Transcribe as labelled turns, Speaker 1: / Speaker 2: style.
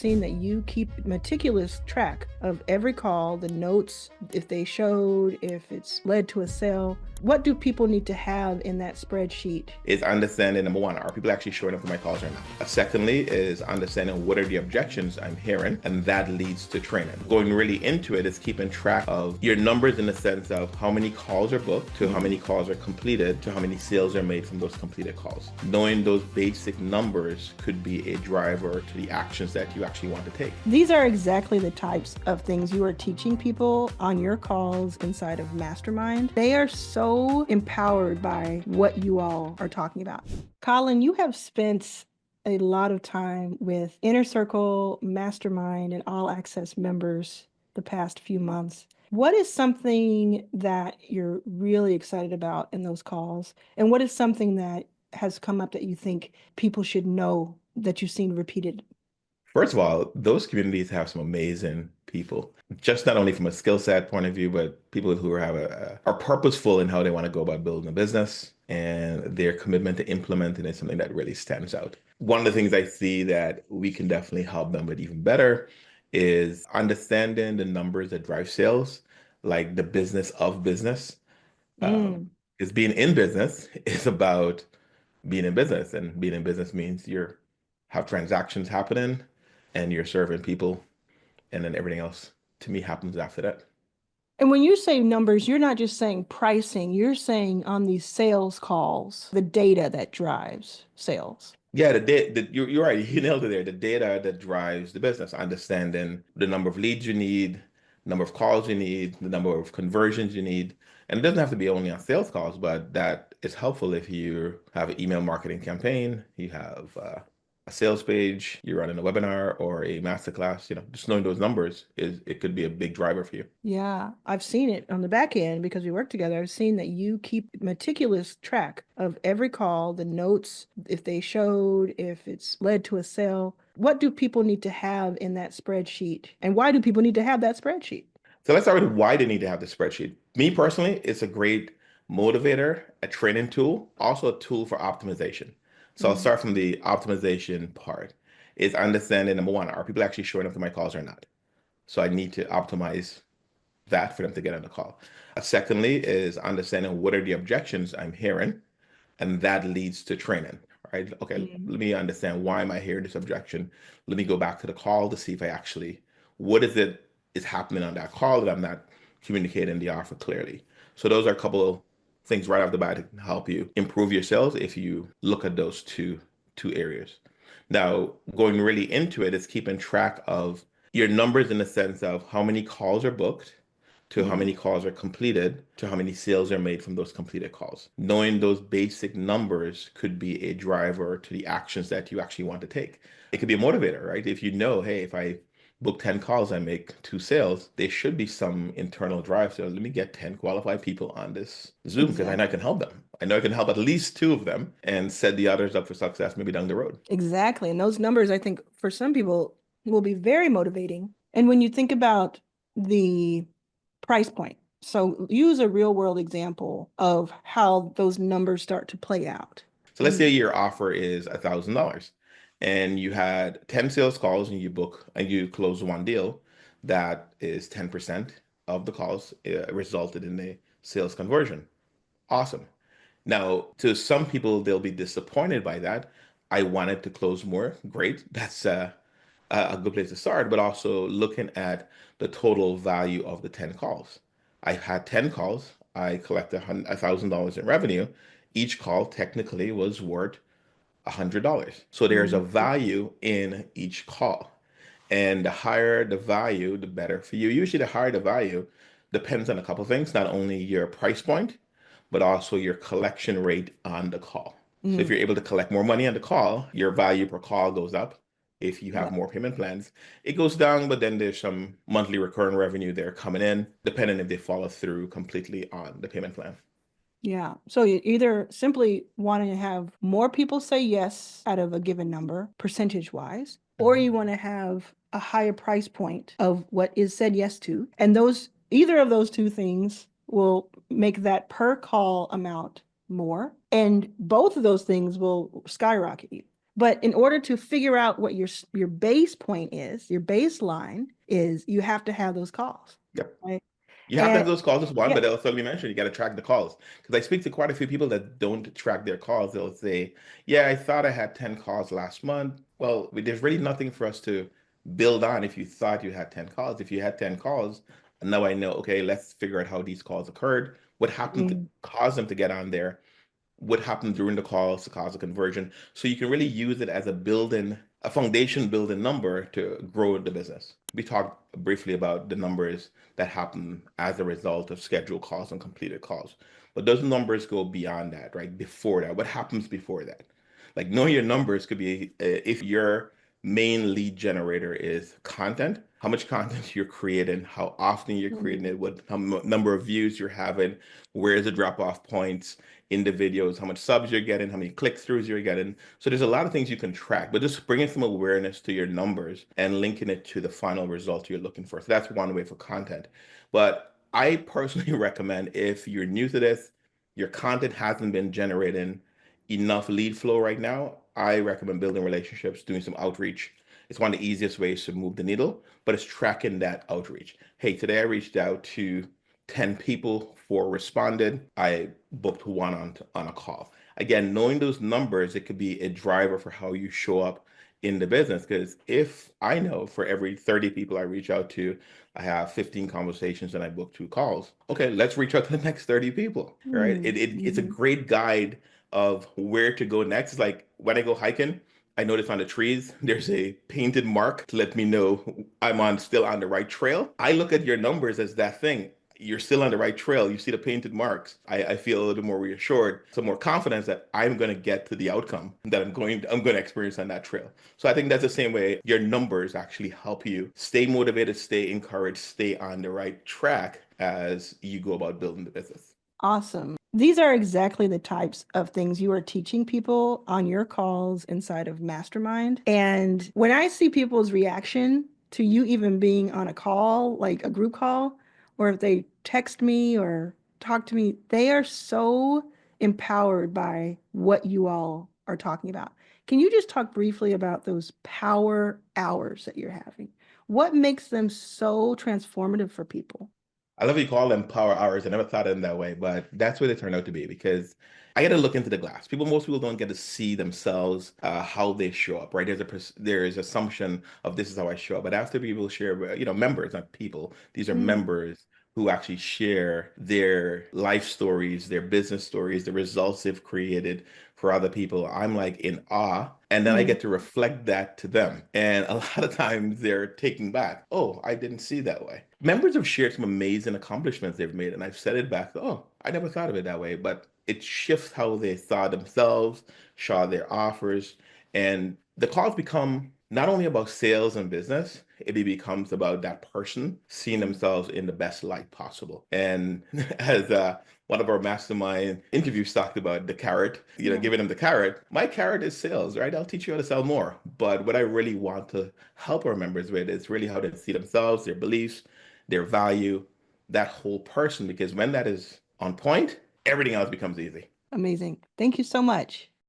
Speaker 1: Seen that you keep meticulous track of every call, the notes, if they showed, if it's led to a sale. What do people need to have in that spreadsheet?
Speaker 2: Is understanding, number one, are people actually showing up for my calls or not? Secondly, is understanding what are the objections I'm hearing, and that leads to training. Going really into it is keeping track of your numbers in the sense of how many calls are booked, to how many calls are completed, to how many sales are made from those completed calls. Knowing those basic numbers could be a driver to the actions that you actually want to take.
Speaker 1: These are exactly the types of things you are teaching people on your calls inside of Mastermind. They are so empowered by what you all are talking about. Colin, you have spent a lot of time with Inner Circle, Mastermind, and All Access members the past few months. What is something that you're really excited about in those calls? And what is something that has come up that you think people should know that you've seen repeated?
Speaker 2: First of all, those communities have some amazing people, just not only from a skill set point of view, but people who are purposeful in how they want to go about building a business, and their commitment to implementing is something that really stands out. One of the things I see that we can definitely help them with even better is understanding the numbers that drive sales, like the business of business. Because being in business is about being in business, and being in business means you have transactions happening and you're serving people, and then everything else to me happens after that.
Speaker 1: And when you say numbers, you're not just saying pricing, you're saying on these sales calls, the data that drives sales.
Speaker 2: Yeah, you're right. You nailed it there. The data that drives the business, understanding the number of leads you need, number of calls you need, the number of conversions you need. And it doesn't have to be only on sales calls, but that is helpful if you have an email marketing campaign, you have a sales page, you're running a webinar or a masterclass. Just knowing those numbers it could be a big driver for you.
Speaker 1: Yeah, I've seen it on the back end because we work together. I've seen that you keep meticulous track of every call, the notes, if they showed, if it's led to a sale. What do people need to have in that spreadsheet? And why do people need to have that spreadsheet?
Speaker 2: So let's start with why they need to have the spreadsheet. Me personally, it's a great motivator, a training tool, also a tool for optimization. So I'll start from the optimization part. Is understanding, number one, are people actually showing up to my calls or not? So I need to optimize that for them to get on the call. Secondly, is understanding what are the objections I'm hearing, and that leads to training, right? Okay, let me understand, why am I hearing this objection? Let me go back to the call to see if I actually, what is it is happening on that call that I'm not communicating the offer clearly. So those are a couple of things right off the bat that can help you improve your sales if you look at those two areas. Now, going really into it is keeping track of your numbers in the sense of how many calls are booked, to how many calls are completed, to how many sales are made from those completed calls. Knowing those basic numbers could be a driver to the actions that you actually want to take. It could be a motivator, right? If you know, hey, if I book 10 calls, I make 2 sales, there should be some internal drive. So let me get 10 qualified people on this Zoom because I know I can help them. I know I can help at least 2 of them and set the others up for success maybe down the road.
Speaker 1: Exactly. And those numbers, I think, for some people will be very motivating. And when you think about the price point, so use a real world example of how those numbers start to play out.
Speaker 2: So let's say your offer is $1,000 and you had 10 sales calls and you close one deal that is 10% of the calls resulted in a sales conversion. Awesome. Now, to some people, they'll be disappointed by that. I wanted to close more. Great. That's a good place to start, but also looking at the total value of the 10 calls. I had 10 calls. I collected $1,000 in revenue. Each call technically was worth $100. So there's a value in each call. And the higher the value, the better for you. Usually, the higher the value depends on a couple of things, not only your price point, but also your collection rate on the call. So if you're able to collect more money on the call, your value per call goes up. If you have more payment plans, it goes down, but then there's some monthly recurring revenue there coming in, depending if they follow through completely on the payment plan.
Speaker 1: Yeah. So you either simply want to have more people say yes out of a given number, percentage wise, or you want to have a higher price point of what is said yes to. And either of those two things will make that per call amount more. And both of those things will skyrocket you. But in order to figure out what your base point is, your baseline is, you have to have those calls,
Speaker 2: Yep.
Speaker 1: right?
Speaker 2: You have to
Speaker 1: And
Speaker 2: have those calls as one,
Speaker 1: yeah,
Speaker 2: but also you mentioned you got to track the calls. Because I speak to quite a few people that don't track their calls. They'll say, "Yeah, I thought I had 10 calls last month." Well, there's really nothing for us to build on if you thought you had 10 calls. If you had 10 calls, now I know, okay, let's figure out how these calls occurred, what happened to
Speaker 1: mm,
Speaker 2: cause them to get on there, what happened during the calls to cause a conversion. So you can really use it as a foundation building number to grow the business. We talked briefly about the numbers that happen as a result of scheduled calls and completed calls. But those numbers go beyond that, right? Before that, what happens before that? Like knowing your numbers could be if your main lead generator is content, how much content you're creating, how often you're creating
Speaker 1: mm,
Speaker 2: it, what number of views you're having, where's the drop off points in the videos, how much subs you're getting, how many click throughs you're getting. So there's a lot of things you can track, but just bringing some awareness to your numbers and linking it to the final result you're looking for. So that's one way for content. But I personally recommend if you're new to this, your content hasn't been generating enough lead flow right now, I recommend building relationships, doing some outreach. It's one of the easiest ways to move the needle, but it's tracking that outreach. Hey, today I reached out to 10 people, 4 responded. I booked one on a call. Again, knowing those numbers, it could be a driver for how you show up in the business. Because if I know for every 30 people I reach out to, I have 15 conversations and I book 2 calls. Okay, let's reach out to the next 30 people, right?
Speaker 1: mm,
Speaker 2: It's a
Speaker 1: mhm.
Speaker 2: great guide of where to go next. It's like when I go hiking, I notice on the trees there's a painted mark to let me know I'm on still on the right trail. I look at your numbers as that thing. You're still on the right trail. You see the painted marks. I feel a little more reassured, some more confidence that I'm going to get to the outcome that I'm going to experience on that trail. So I think that's the same way your numbers actually help you stay motivated, stay encouraged, stay on the right track as you go about building the business.
Speaker 1: Awesome. These are exactly the types of things you are teaching people on your calls inside of Mastermind. And when I see people's reaction to you even being on a call, like a group call, or if they text me or talk to me, they are so empowered by what you all are talking about. Can you just talk briefly about those power hours that you're having? What makes them so transformative for people?
Speaker 2: I love you call them power hours. I never thought of them that way, but that's what they turn out to be because I get to look into the glass. Most people don't get to see themselves, how they show up, right? There's assumption of this is how I show up, but after people share, members, not people, these are
Speaker 1: Mm,
Speaker 2: members who actually share their life stories, their business stories, the results they've created for other people. I'm like in awe. And then I
Speaker 1: mm,
Speaker 2: get to reflect that to them. And a lot of times they're taking back, oh, I didn't see that way. Members have shared some amazing accomplishments they've made. And I've said it back, oh, I never thought of it that way. But it shifts how they saw themselves, saw their offers. And the calls become not only about sales and business, it becomes about that person seeing
Speaker 1: mm.
Speaker 2: themselves in the best light possible. And as one of our mastermind interviews talked about the carrot,
Speaker 1: Yeah.
Speaker 2: giving them the carrot. My carrot is sales, right? I'll teach you how to sell more. But what I really want to help our members with is really how they see themselves, their beliefs, their value, that whole person. Because when that is on point, everything else becomes easy.
Speaker 1: Amazing. Thank you so much.